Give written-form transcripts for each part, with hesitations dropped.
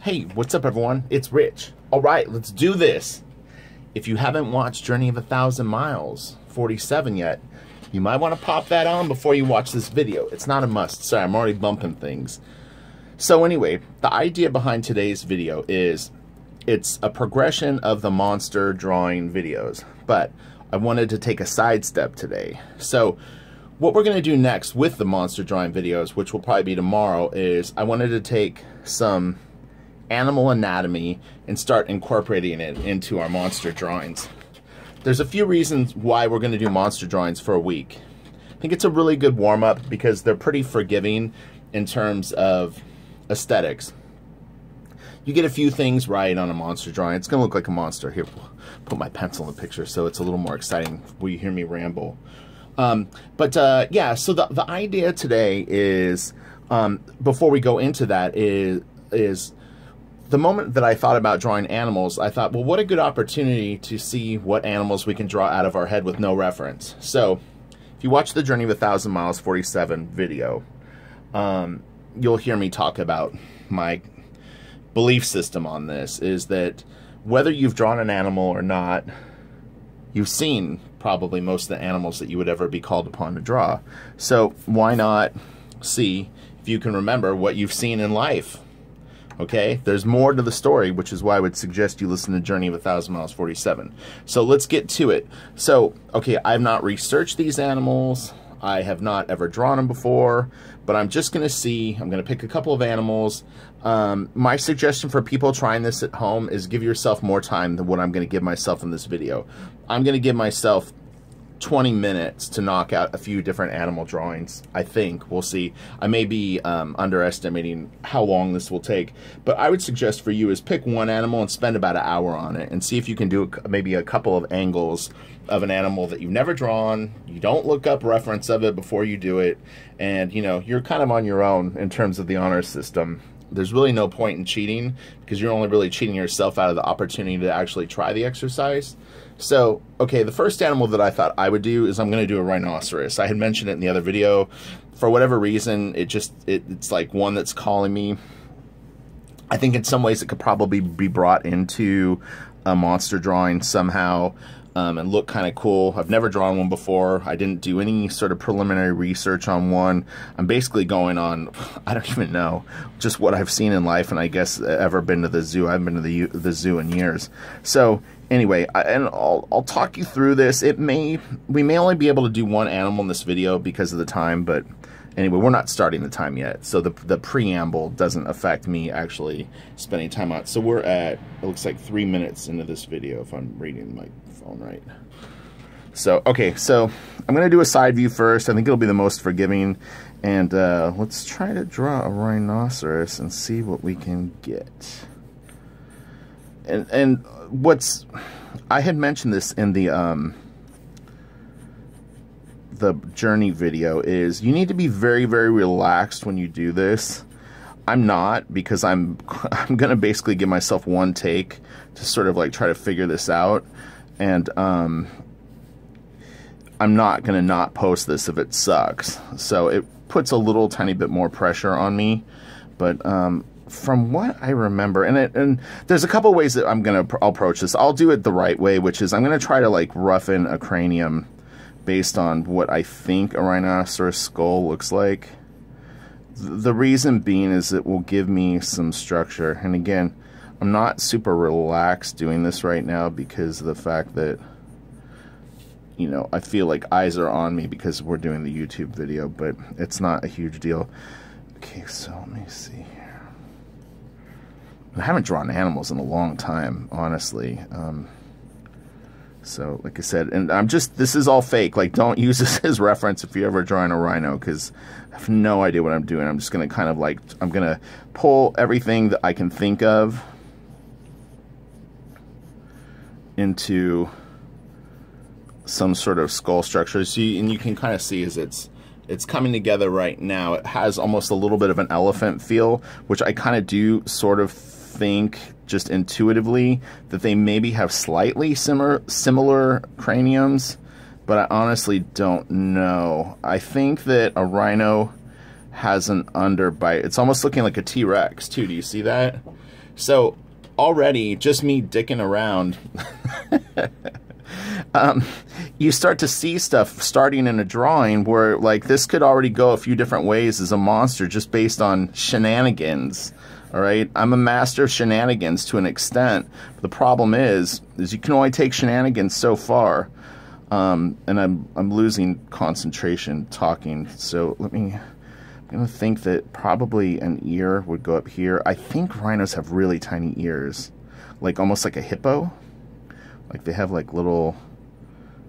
Hey, what's up everyone? It's Rich. Alright, let's do this. If you haven't watched Journey of 1,000 Miles 47 yet, you might want to pop that on before you watch this video. It's not a must. Sorry, I'm already bumping things. So anyway, the idea behind today's video is it's a progression of the monster drawing videos, but I wanted to take a sidestep today. So what we're going to do next with the monster drawing videos, which will probably be tomorrow, is I wanted to take some animal anatomy and start incorporating it into our monster drawings. There's a few reasons why we're going to do monster drawings for a week. I think it's a really good warm-up because they're pretty forgiving in terms of aesthetics. You get a few things right on a monster drawing. It's going to look like a monster. Here, put my pencil in the picture so it's a little more exciting when you hear me ramble. Yeah, so the idea today is, before we go into that, is the moment that I thought about drawing animals, I thought, well, what a good opportunity to see what animals we can draw out of our head with no reference. So, if you watch the Journey of 1,000 Miles 47 video, you'll hear me talk about my belief system on this, is that whether you've drawn an animal or not, you've seen probably most of the animals that you would ever be called upon to draw. So, why not see if you can remember what you've seen in life? Okay, there's more to the story, which is why I would suggest you listen to Journey of 1,000 Miles 47. So let's get to it. So, okay, I've not researched these animals. I have not ever drawn them before, but I'm just going to see. I'm going to pick a couple of animals. My suggestion for people trying this at home is give yourself more time than what I'm going to give myself in this video. I'm going to give myself 20 minutes to knock out a few different animal drawings. I think. We'll see. I may be underestimating how long this will take, but I would suggest for you is pick one animal and spend about an hour on it and see if you can do maybe a couple of angles of an animal that you've never drawn. You don't look up reference of it before you do it, and you know, you're kind of on your own in terms of the honor system. There's really no point in cheating because you're only really cheating yourself out of the opportunity to actually try the exercise. So, okay, the first animal that I thought I would do is I'm going to do a rhinoceros. I had mentioned it in the other video. For whatever reason, it's like one that's calling me. I think in some ways it could probably be brought into a monster drawing somehow and look kind of cool. I've never drawn one before. I didn't do any sort of preliminary research on one. I'm basically going on, I don't even know, just what I've seen in life, and I guess ever been to the zoo. I haven't been to the zoo in years. So anyway, I'll talk you through this. We may only be able to do one animal in this video because of the time, but anyway, we're not starting the time yet, so the preamble doesn't affect me actually spending time on it. So we're at, it looks like 3 minutes into this video if I'm reading my phone right. So, okay, so I'm going to do a side view first. I think it'll be the most forgiving, and let's try to draw a rhinoceros and see what we can get. And I had mentioned this in the journey video, is you need to be very, very relaxed when you do this. I'm not, because I'm gonna basically give myself one take to sort of like try to figure this out, and I'm not gonna not post this if it sucks. So it puts a little tiny bit more pressure on me, but from what I remember, and there's a couple ways that I'll approach this. I'll do it the right way, which is I'm gonna try to like roughen a cranium based on what I think a rhinoceros skull looks like. The reason being is it will give me some structure. And again, I'm not super relaxed doing this right now because of the fact that, you know, I feel like eyes are on me because we're doing the YouTube video, but it's not a huge deal. Okay, so let me see here. I haven't drawn animals in a long time, honestly. So, like I said, and this is all fake. Like, don't use this as reference if you're ever drawing a rhino, because I have no idea what I'm doing. I'm just going to kind of like, I'm going to pull everything that I can think of into some sort of skull structure. See, and you can kind of see as it's coming together right now. It has almost a little bit of an elephant feel, which I kind of do sort of think just intuitively that they maybe have slightly similar craniums, but I honestly don't know. I think that a rhino has an underbite. It's almost looking like a T-Rex too. Do you see that? So already just me dicking around, you start to see stuff starting in a drawing where like this could already go a few different ways as a monster just based on shenanigans. All right, I'm a master of shenanigans to an extent. But the problem is you can only take shenanigans so far, and I'm losing concentration talking. So I'm gonna think that probably an ear would go up here. I think rhinos have really tiny ears, like almost like a hippo. Like they have like little,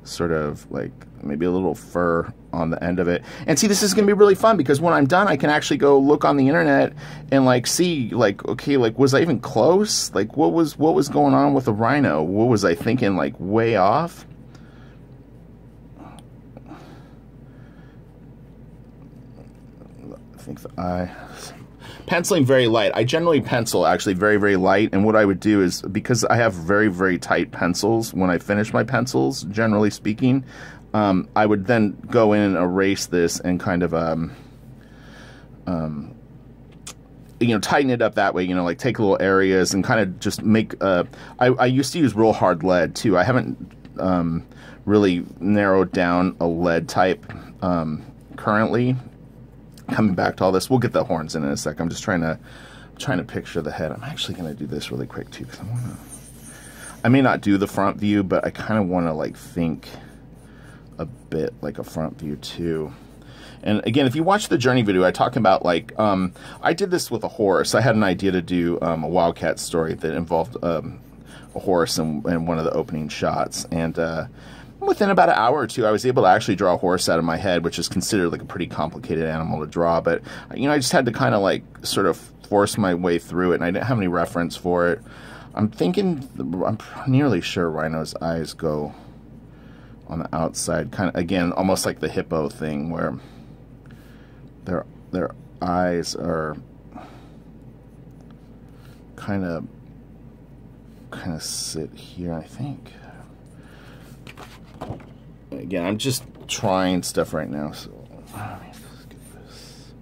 sort of like maybe a little fur on the end of it. And see, this is gonna be really fun because when I'm done, I can actually go look on the internet and like see like, okay, like was I even close? Like what was going on with the rhino? What was I thinking, like way off? I think the eye. Penciling very light. I generally pencil actually very, very light, and what I would do is, because I have very, very tight pencils when I finish my pencils, generally speaking, I would then go in and erase this and kind of you know, tighten it up that way, you know, like take little areas and kind of just make I used to use real hard lead too. I haven't really narrowed down a lead type currently. Coming back to all this, we'll get the horns in a sec. I'm just trying to picture the head. I'm actually going to do this really quick too, because I may not do the front view, but I kind of want to like think a bit like a front view too. And again, if you watch the journey video, I talk about like I did this with a horse. I had an idea to do a wildcat story that involved a horse in one of the opening shots, and within about an hour or two, I was able to actually draw a horse out of my head, which is considered like a pretty complicated animal to draw. But, you know, I just had to kind of like sort of force my way through it, and I didn't have any reference for it. I'm nearly sure rhino's eyes go on the outside, kind of, again, almost like the hippo thing, where their eyes are kind of sit here, I think. Again, I'm just trying stuff right now, so let's get this.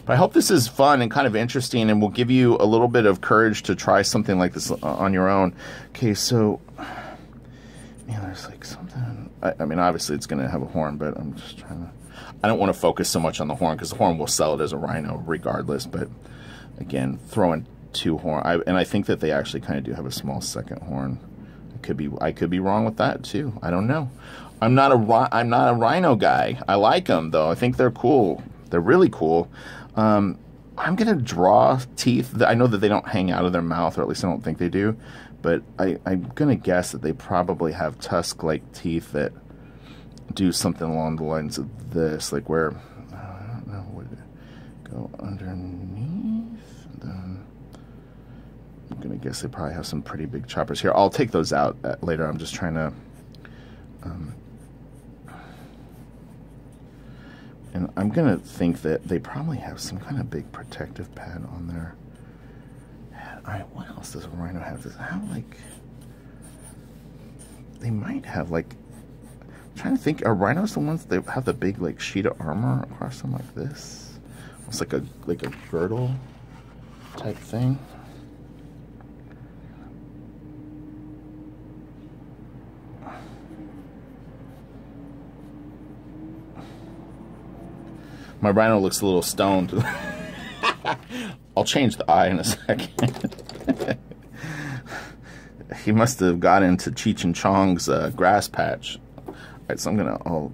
But I hope this is fun and kind of interesting and will give you a little bit of courage to try something like this on your own. Okay, so, man, there's like something. I mean, obviously it's going to have a horn, but I'm just trying to. I don't want to focus so much on the horn because the horn will sell it as a rhino regardless. But again, throwing two horn, and I think that they actually kind of do have a small second horn. I could be wrong with that too. I don't know. I'm not a rhino guy. I like them though. I think they're cool. They're really cool. I'm gonna draw teeth. I know that they don't hang out of their mouth, or at least I don't think they do. But I'm gonna guess that they probably have tusk-like teeth that do something along the lines of this, like where I don't know, would it go underneath? And then I'm gonna guess they probably have some pretty big choppers here. I'll take those out later. I'm just trying to and I'm gonna think that they probably have some kind of big protective pad on their head. Alright, what else does a rhino have? Does it have like, they might have like, I'm trying to think, are rhinos the ones that have the big like sheet of armor across them like this? It's like a girdle type thing. My rhino looks a little stoned. I'll change the eye in a second. He must have got into Cheech and Chong's grass patch. Alright, so I'll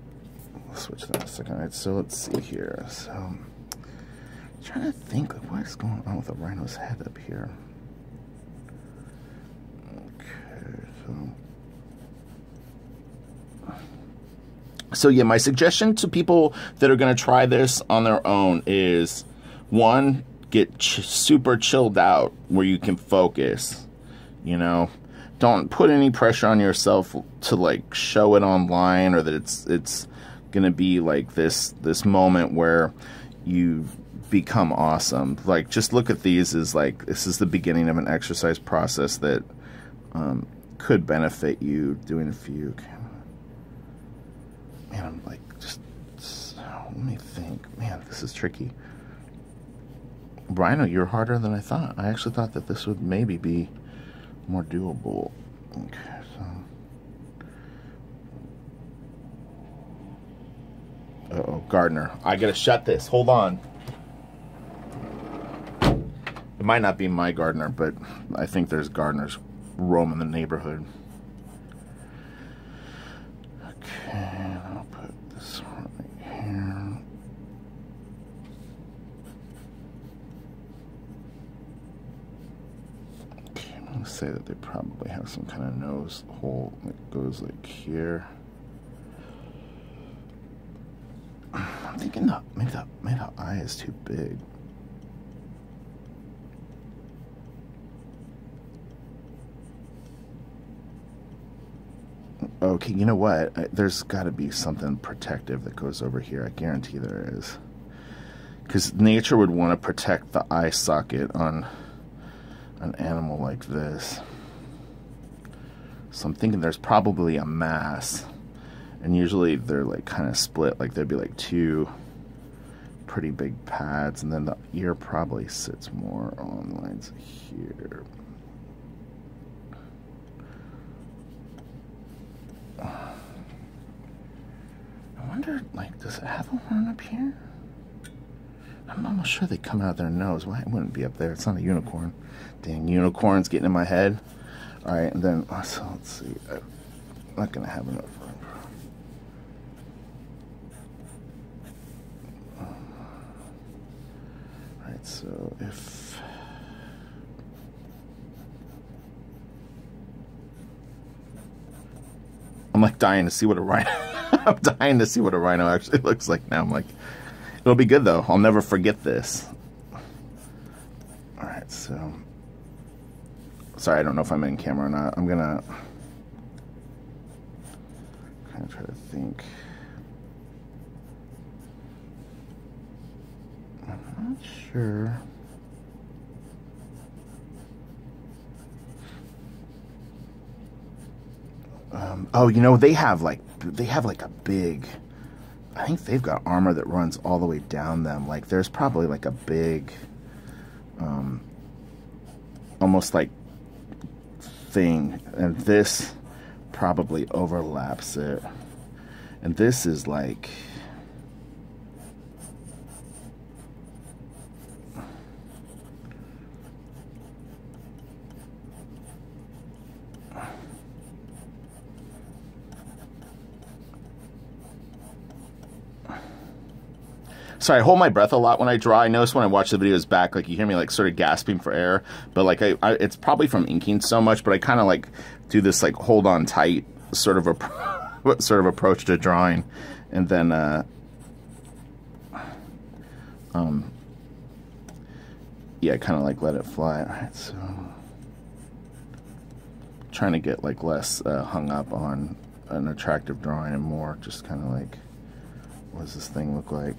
switch that in a second. Alright, so let's see here. So, I'm trying to think, like, what is going on with the rhino's head up here? Okay, so yeah, my suggestion to people that are going to try this on their own is, one, get super chilled out where you can focus, you know. Don't put any pressure on yourself to like show it online, or that it's going to be like this moment where you become awesome. Like, just look at these as like, this is the beginning of an exercise process that could benefit you doing a few. Man, I'm like, just let me think. Man, this is tricky. Rhino, you're harder than I thought. I actually thought that this would maybe be more doable. Okay, so. Uh-oh, gardener. I gotta shut this. Hold on. It might not be my gardener, but I think there's gardeners roaming the neighborhood. Okay, I'll put this one right here. Okay, I'm gonna say that they probably have some kind of nose hole that goes like here. I'm thinking that maybe the eye is too big. Okay, you know what? There's got to be something protective that goes over here. I guarantee there is. Because nature would want to protect the eye socket on an animal like this. So I'm thinking there's probably a mass. And usually they're like kind of split. Like there'd be like two pretty big pads. And then the ear probably sits more on the lines here. I wonder, like, does it have a horn up here? I'm almost sure they come out their nose. Why it wouldn't be up there? It's not a unicorn. Dang, unicorn's getting in my head. Alright, and then, so let's see. I'm not going to have enough room. Alright, so if... I'm like dying to see what a rhino... I'm dying to see what a rhino actually looks like now. I'm like, it'll be good though. I'll never forget this. Alright, so... Sorry, I don't know if I'm in camera or not. I'm gonna... kind of try to think. I'm not sure... oh, you know, they have like a big, I think they've got armor that runs all the way down them. Like there's probably like a big, almost like thing, and this probably overlaps it. And this is like, sorry, I hold my breath a lot when I draw. I notice when I watch the videos back, like you hear me like sort of gasping for air, but like it's probably from inking so much, but I kind of like do this like hold on tight sort of approach to drawing, and then yeah, kind of like let it fly. All right, so trying to get like less hung up on an attractive drawing and more just kind of like, what does this thing look like?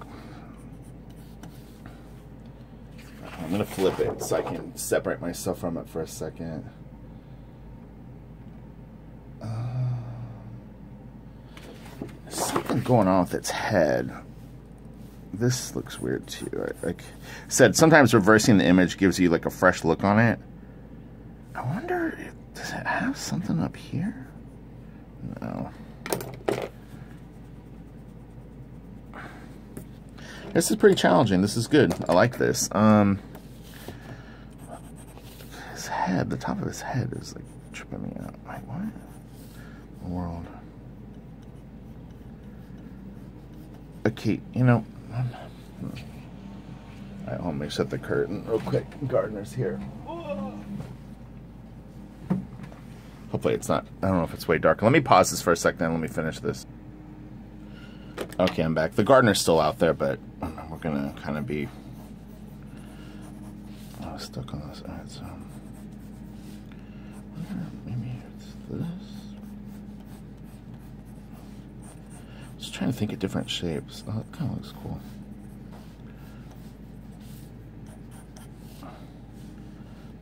I'm going to flip it so I can separate myself from it for a second. Something going on with its head. This looks weird too. Like I said, sometimes reversing the image gives you like a fresh look on it. I wonder, does it have something up here? No. This is pretty challenging. This is good. I like this. His head, the top of his head is like tripping me out. Like, what in the world? Okay, you know, I'll make shut the curtain real quick. Gardener's here. Hopefully it's not, I don't know if it's way dark. Let me pause this for a second and let me finish this. Okay, I'm back. The gardener's still out there, but we're gonna kind of be stuck on this. Alright, so maybe it's this. Just trying to think of different shapes. Oh, that kind of looks cool.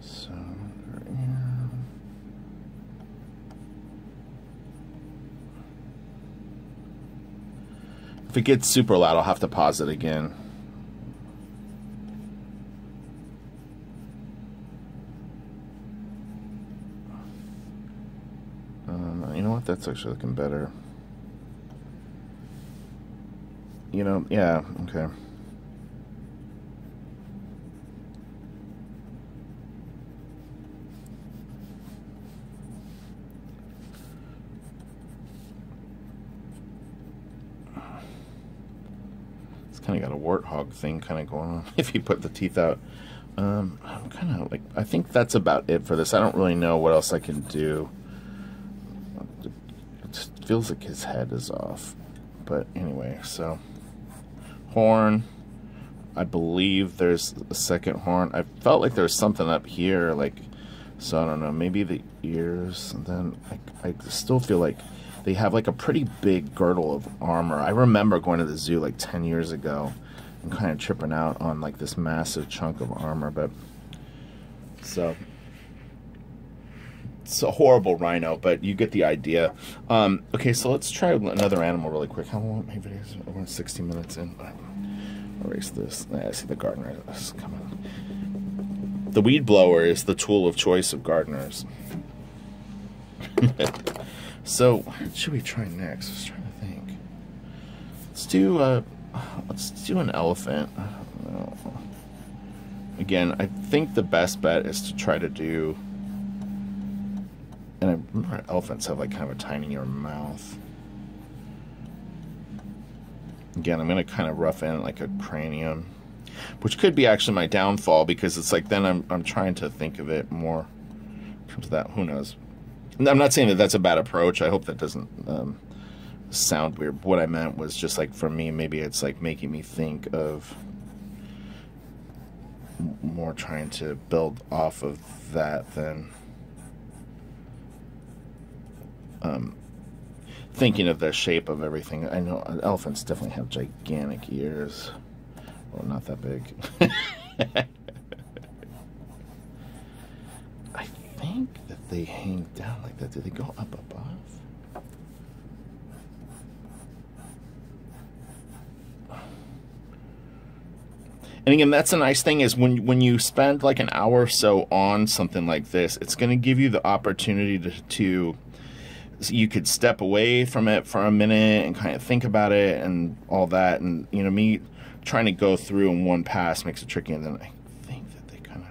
So right here. If it gets super loud, I'll have to pause it again. You know what? That's actually looking better. You know, yeah, okay. It's kind of got a warthog thing kind of going on if you put the teeth out. I'm kind of like, I think that's about it for this. I don't really know what else I can do. It just feels like his head is off. But anyway, so horn. I believe there's a second horn. I felt like there's something up here, like, so I don't know, maybe the ears. And then I still feel like they have like a pretty big girdle of armor. I remember going to the zoo like 10 years ago and kind of tripping out on like this massive chunk of armor. But so it's a horrible rhino, but you get the idea. Okay, so let's try another animal really quick. How long? My videos are 60 minutes in. Erase this. I see the gardener is coming. The weed blower is the tool of choice of gardeners. So what should we try next? I was trying to think. Let's do an elephant. I don't know. Again, I think the best bet is to try to do. And I remember elephants have like kind of a tinier mouth. Again, I'm going to kind of rough in like a cranium, which could be actually my downfall, because it's like then I'm trying to think of it more in terms of that. Who knows? And I'm not saying that that's a bad approach. I hope that doesn't sound weird. What I meant was just like for me, maybe it's like making me think of more trying to build off of that than thinking of the shape of everything. I know elephants definitely have gigantic ears. Well, not that big. I think that they hang down like that. Do they go up above? And again, that's a nice thing, is when you spend like an hour or so on something like this, it's going to give you the opportunity to so you could step away from it for a minute and kind of think about it and all that. And, you know, me trying to go through in one pass makes it tricky. And then I think that they kind of...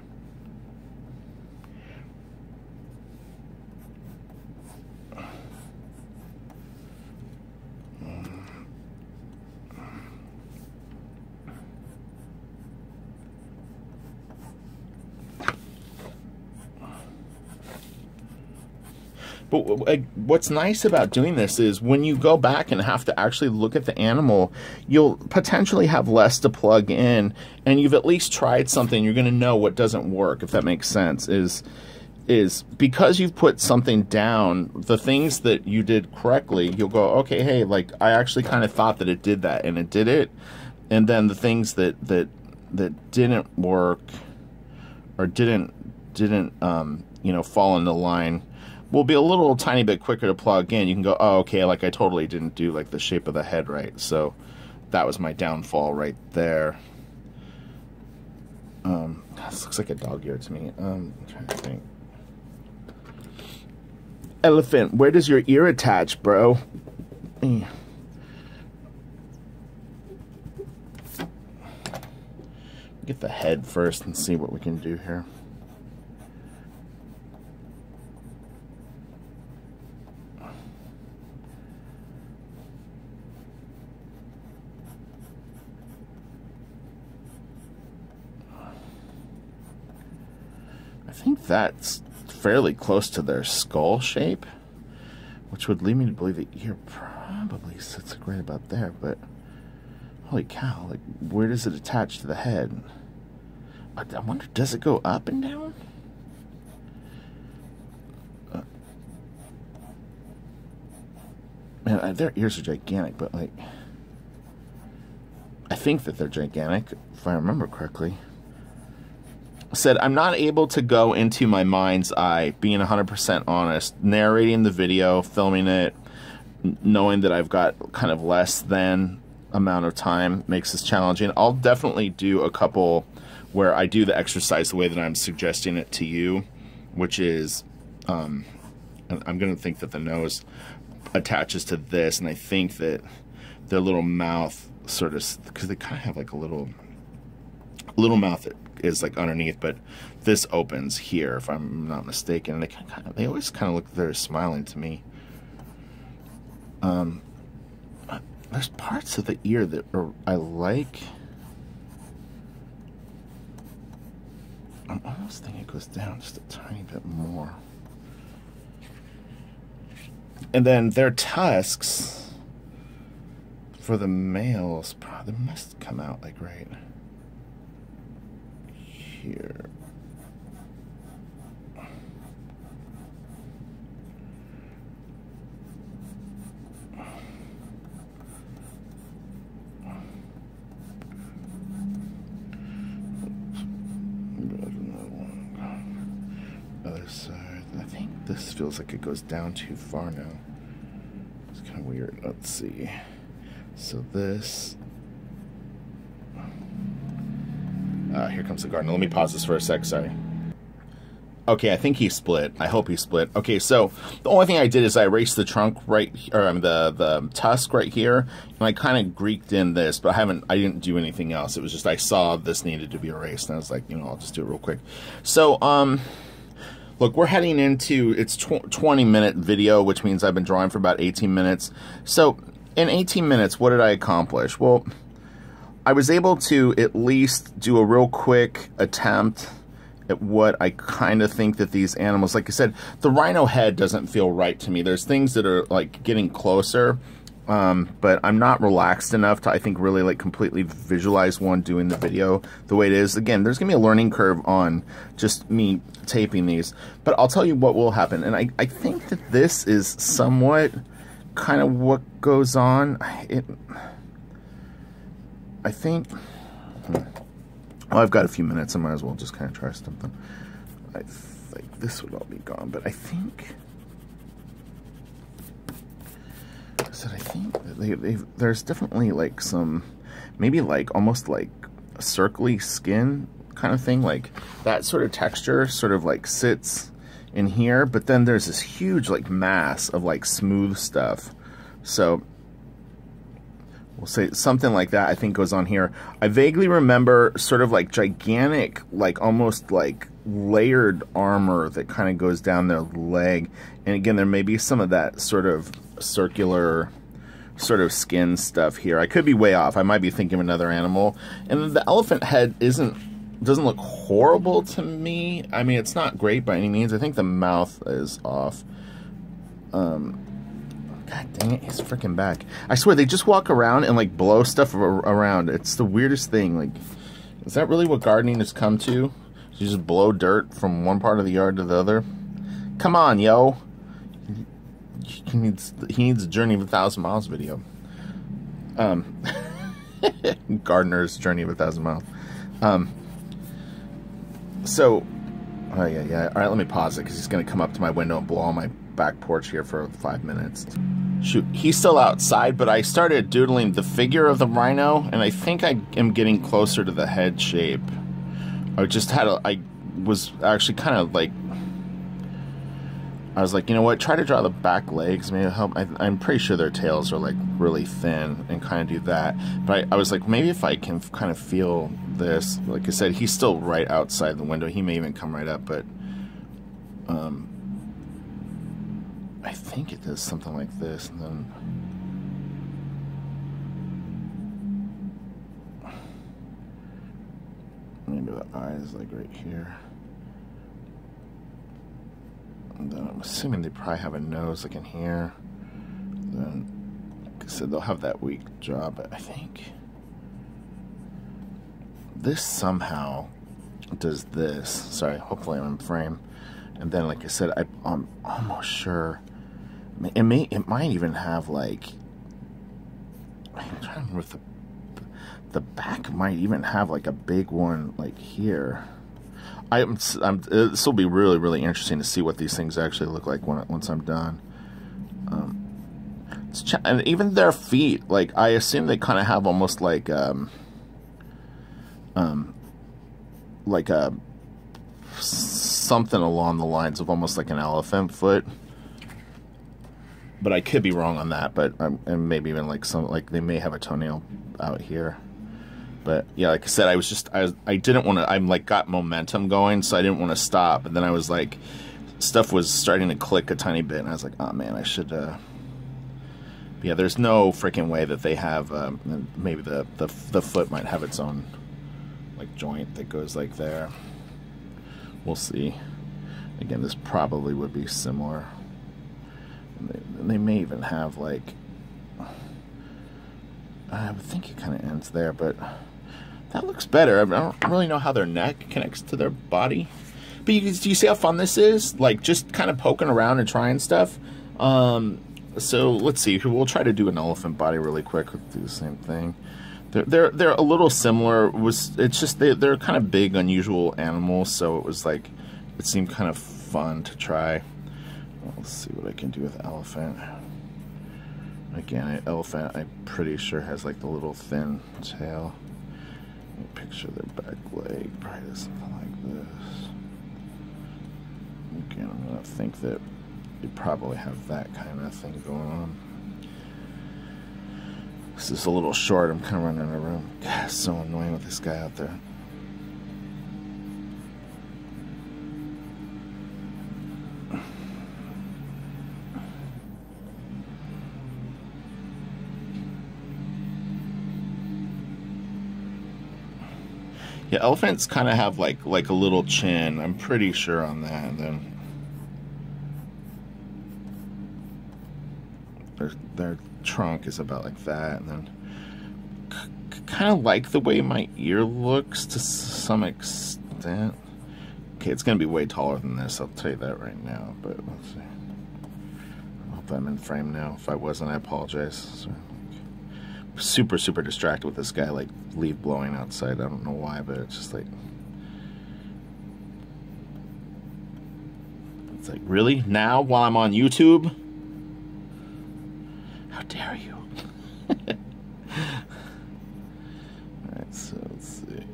But what's nice about doing this is when you go back and have to actually look at the animal, you'll potentially have less to plug in, and you've at least tried something. You're going to know what doesn't work, if that makes sense. Is because you've put something down, the things that you did correctly, you'll go, okay, hey, like I actually kind of thought that it did that, and it did it. And then the things that didn't work or didn't you know, fall into line will be a little tiny bit quicker to plug in. You can go, oh, okay, like I totally didn't do like the shape of the head right. So that was my downfall right there. This looks like a dog ear to me. I'm trying to think. Elephant, where does your ear attach, bro? Get the head first and see what we can do here. I think that's fairly close to their skull shape, which would lead me to believe the ear probably sits right about there, but holy cow, like where does it attach to the head? I wonder, does it go up and down? Man, their ears are gigantic, but like I think that they're gigantic, if I remember correctly. Said, I'm not able to go into my mind's eye, being 100% honest, narrating the video, filming it, knowing that I've got kind of less than amount of time makes this challenging. I'll definitely do a couple where I do the exercise the way that I'm suggesting it to you, which is And I'm going to think that the nose attaches to this, and I think that their little mouth sort of, because they kind of have like a little mouth that is like underneath, but this opens here, if I'm not mistaken. And they always kind of look, they're smiling to me. There's parts of the ear that I like. I'm almost thinking it goes down just a tiny bit more. And then their tusks for the males, they must come out like right here. Other side. I think this feels like it goes down too far now. It's kind of weird. Let's see. So this. Here comes the gardener. Let me pause this for a sec. Sorry. Okay, I think he split. I hope he split. Okay, so the only thing I did is I erased the trunk right, or the tusk right here, and I kind of greeked in this, but I didn't do anything else. It was just I saw this needed to be erased, and I was like, you know, I'll just do it real quick. So, look, we're heading into, it's 20-minute video, which means I've been drawing for about 18 minutes. So, in 18 minutes, what did I accomplish? Well, I was able to at least do a real quick attempt at what I kind of think that these animals, like I said, the rhino head doesn't feel right to me. There's things that are like getting closer, but I'm not relaxed enough to, I think, really like completely visualize one doing the video the way it is. Again, there's gonna be a learning curve on just me taping these, but I'll tell you what will happen. And I think that this is somewhat kind of what goes on. I think, well, I've got a few minutes. I might as well just kind of try something. I think this would all be gone, but I think that there's definitely like some, maybe like almost like a circly skin kind of thing, like that sort of texture sort of like sits in here, but then there's this huge like mass of like smooth stuff. So we'll say something like that, I think, goes on here. I vaguely remember sort of like gigantic, like almost like layered armor that kind of goes down their leg. And again, there may be some of that sort of circular sort of skin stuff here. I could be way off. I might be thinking of another animal. And the elephant head doesn't look horrible to me. I mean, it's not great by any means. I think the mouth is off. God dang it, he's freaking back. I swear, they just walk around and like blow stuff around. It's the weirdest thing. Like, is that really what gardening has come to? You just blow dirt from one part of the yard to the other? Come on, yo. He needs a Journey of 1,000 Miles video. Gardener's Journey of 1,000 Miles. So, oh yeah. All right, let me pause it because he's going to come up to my window and blow on my back porch here for 5 minutes. Shoot, he's still outside, but I started doodling the figure of the rhino, and I think I am getting closer to the head shape. I was actually kind of like, I was like, you know what, try to draw the back legs, maybe it'll help. I'm pretty sure their tails are like really thin, and kind of do that. But I was like, maybe if I can kind of feel this, like I said, he's still right outside the window. He may even come right up, but I think it does something like this, and then maybe the eyes like right here. And then I'm assuming they probably have a nose like in here. Then, like I said, they'll have that weak jaw, but I think this somehow does this. Sorry, hopefully I'm in frame. And then, like I said, I'm almost sure it might even have like, I'm trying to remember if the back might even have like a big one like here. This will be really, really interesting to see what these things actually look like once I'm done. And even their feet, like I assume they kind of have almost like something along the lines of almost like an elephant foot. but I could be wrong on that. But and maybe even like some, like they may have a toenail out here. But yeah, like I said, I didn't want to. I'm like got momentum going, so I didn't want to stop. And then I was like, stuff was starting to click a tiny bit, and I was like, oh man, I should. Yeah, there's no freaking way that they have. Maybe the foot might have its own like joint that goes like there. We'll see. Again, this probably would be similar. And they may even have like. I would think it kind of ends there, but that looks better. I don't really know how their neck connects to their body. But do you see how fun this is? Like, just kind of poking around and trying stuff. So, let's see. We'll try to do an elephant body really quick. We'll do the same thing. They're a little similar. It's just they're kind of big, unusual animals, so it was like, it seemed kind of fun to try. Let's see what I can do with elephant. Again, elephant, I'm pretty sure has like the little thin tail. Let me picture their back leg, probably something like this. Again, I'm gonna think that you probably have that kind of thing going on. This is a little short. I'm kind of running out of room. God, it's so annoying with this guy out there. Yeah, elephants kind of have like a little chin. I'm pretty sure on that. And then their trunk is about like that, and then kind of like the way my ear looks to some extent. Okay, it's gonna be way taller than this, I'll tell you that right now, but let's see. I hope I'm in frame now. If I wasn't, I apologize. So, super distracted with this guy, like leaf blowing outside. I don't know why, but it's just like, it's like, really? Now, while I'm on YouTube? How dare you? Alright, so let's see.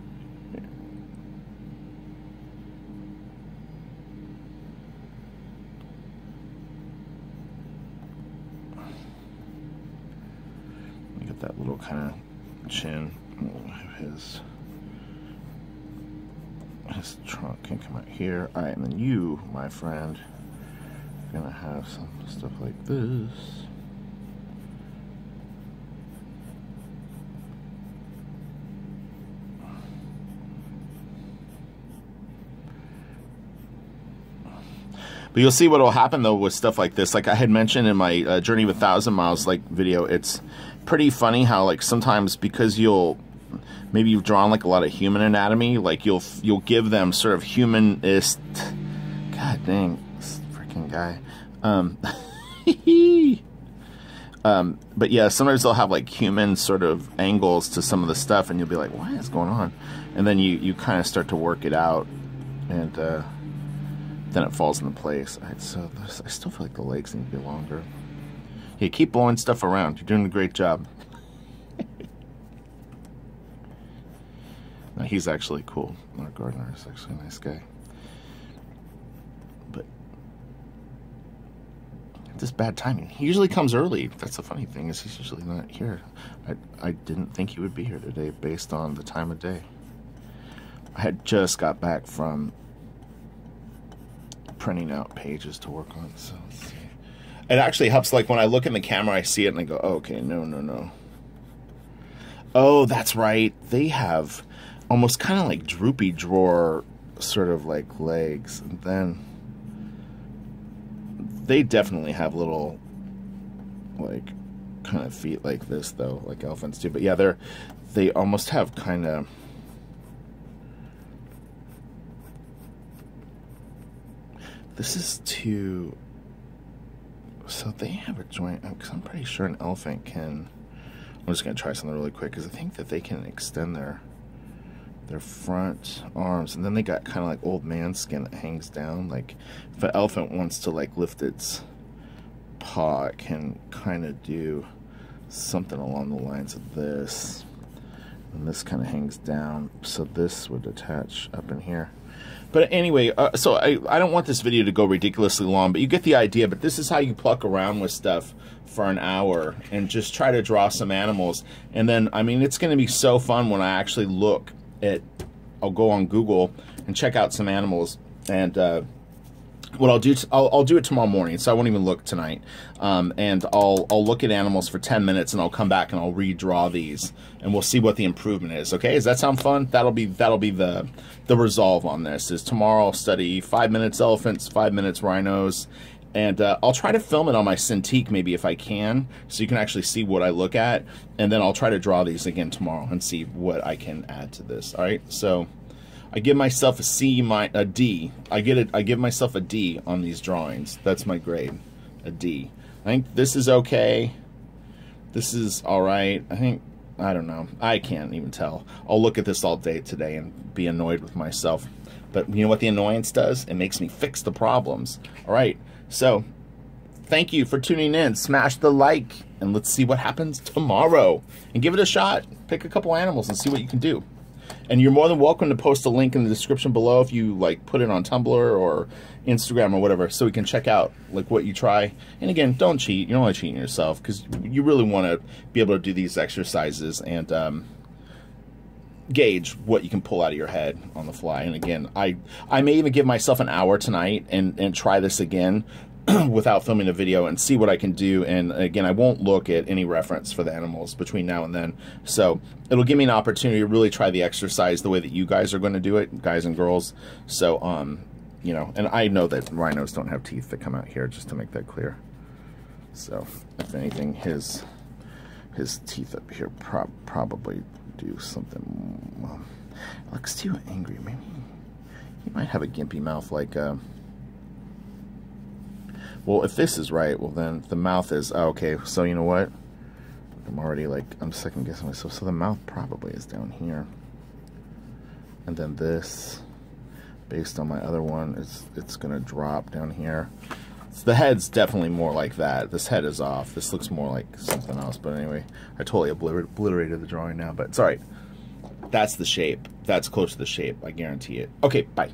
Look at that little kind of chin. His trunk can come out here. Alright, and then you, my friend, are gonna have some stuff like this. But you'll see what will happen though with stuff like this. Like I had mentioned in my Journey of 1,000 Miles like video, it's pretty funny how like sometimes because maybe you've drawn like a lot of human anatomy, like you'll give them sort of humanist. God dang, this freaking guy. But yeah, sometimes they'll have like human sort of angles to some of the stuff, and you'll be like, what is going on? And then you kind of start to work it out, and then it falls into place. All right, so I still feel like the legs need to be longer. Hey, keep blowing stuff around. You're doing a great job. No, he's actually cool. Our gardener is actually a nice guy. But just bad timing. He usually comes early. That's the funny thing, is he's usually not here. I didn't think he would be here today based on the time of day. I had just got back from printing out pages to work on, so let's see. It actually helps, like when I look in the camera I see it and I go, oh, okay, no. Oh, that's right. They have almost kind of like droopy drawer sort of like legs, and then they definitely have little like kind of feet like this though, like elephants do. But yeah, they almost have kind of, this is too, so they have a joint, because I'm pretty sure an elephant can, I'm just going to try something really quick, because I think that they can extend their front arms, and then they got kind of like old man skin that hangs down. Like if an elephant wants to like lift its paw, it can kind of do something along the lines of this, and this kind of hangs down, so this would attach up in here. But anyway, so I don't want this video to go ridiculously long, but you get the idea. But this is how you pluck around with stuff for an hour and just try to draw some animals. And then, I mean, it's going to be so fun when I actually look at, I'll go on Google and check out some animals. And what I'll do, I'll do it tomorrow morning, so I won't even look tonight. And I'll look at animals for 10 minutes, and I'll come back and I'll redraw these, and we'll see what the improvement is. Okay, does that sound fun? That'll be the resolve on this. Is tomorrow I'll study 5 minutes elephants, 5 minutes rhinos, and I'll try to film it on my Cintiq maybe if I can, so you can actually see what I look at, and then I'll try to draw these again tomorrow and see what I can add to this. All right, so I give myself a D. I give myself a D on these drawings. That's my grade, a D. I think this is okay. This is all right. I don't know. I can't even tell. I'll look at this all day today and be annoyed with myself. But you know what the annoyance does? It makes me fix the problems. All right. So thank you for tuning in. Smash the like, and let's see what happens tomorrow. And give it a shot. Pick a couple animals and see what you can do. And you're more than welcome to post a link in the description below if you like put it on Tumblr or Instagram or whatever, so we can check out like what you try. And again, don't cheat. You don't want to cheat yourself, because you really want to be able to do these exercises and gauge what you can pull out of your head on the fly. And again, I may even give myself an hour tonight and try this again without filming a video and see what I can do. And again, I won't look at any reference for the animals between now and then. So it'll give me an opportunity to really try the exercise the way that you guys are going to do it, guys and girls. So, you know, and I know that rhinos don't have teeth that come out here, just to make that clear. So if anything, his teeth up here probably do something. Well, looks too angry. Maybe he might have a gimpy mouth like well, if this is right, well then the mouth is, oh, okay, so you know what? I'm already like, I'm second guessing myself. So the mouth probably is down here. And then this, based on my other one, it's gonna drop down here. So the head's definitely more like that. This head is off. This looks more like something else. But anyway, I totally obliterated the drawing now, but it's all right. That's the shape. That's close to the shape. I guarantee it. Okay, bye.